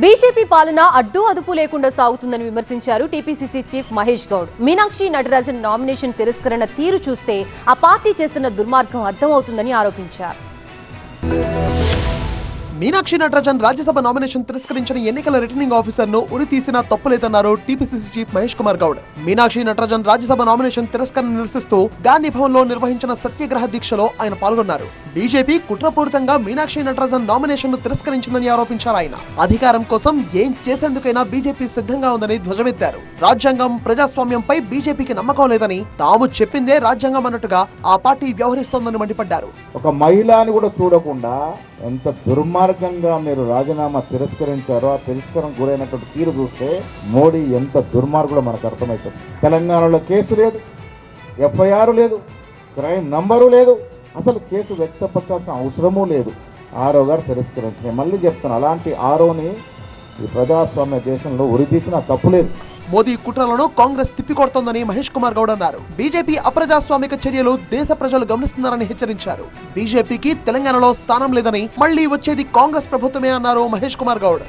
BJP పాలన అడ్డు అదుపు లేకుండా సాగుతుందని విమర్శించారు TPCC chief Mahesh Goud. Meenakshi Natarajan nomination తిరస్కరణ తీరు చూస్తే ఆ పార్టీ చేస్తున్న దుర్మార్గం అర్థమవుతుందని ఆరోపించారు. మీనాక్షి నటరాజన్ రాజ్యసభ నామినేషన్ తిరస్కరించిన ఎన్నికల రిటర్నింగ్ ఆఫీసర్ ను ఉరి తీసినా తప్పులేదన్నారు TPCC chief Mahesh Kumar Goud. Meenakshi Natarajan Rajya Sabha nomination తిరస్కరణ నిరసిస్తూ గాంధీ భవన్ లో నిర్వహించిన సత్యాగ్రహ దీక్షలో ఆయన పాల్గొన్నారు. బీజేపీ కుట్రపూరితంగా మీనాక్షి నటరాజన్ నామినేషన్ ను తిరస్కరించిందని ఆరోపించారు. ఆయన అధికారం కోసం ఏం చేసేందుకైనా బీజేపీ సిద్ధంగా ఉందని ధ్వజమెత్తారు. రాజ్యాంగం, ప్రజాస్వామ్యంపై బీజేపీకి నమ్మకం లేదని, తాము చెప్పిందే రాజ్యాంగం అన్నట్టుగా ఆ పార్టీ వ్యవహరిస్తోందని మండిపడ్డారు. ఒక మహిళని కూడా చూడకుండా ఎంత దుర్మార్గంగా మీరు రాజీనామా తిరస్కరించారో, ఆ తిరస్కరణ గురైనటువంటి తీరు చూస్తే మోడీ ఎంత దుర్మార్గుడో మనకు అర్థమవుతుంది. తెలంగాణలో కేసు లేదు, ఎఫ్ఐఆర్ లేదు, క్రైమ్ నంబరు లేదు, అసలు కేసు వ్యక్తపరచాల్సిన అవసరమూ లేదు. ఆరో గారు తిరస్కరించినాయి. మళ్ళీ చెప్తాను, అలాంటి ఆరోని ఈ ప్రజాస్వామ్య దేశంలో ఉరితీసిన తప్పులేదు. మోదీ కుట్రలను కాంగ్రెస్ తిప్పికొడుతోందని మహేష్ కుమార్ గౌడ్ అన్నారు. బీజేపీ అప్రజాస్వామిక చర్యలు దేశ ప్రజలు గమనిస్తున్నారని హెచ్చరించారు. బీజేపీకి తెలంగాణలో స్థానం లేదని, మళ్లీ వచ్చేది కాంగ్రెస్ ప్రభుత్వమే అన్నారు మహేష్ కుమార్ గౌడ్.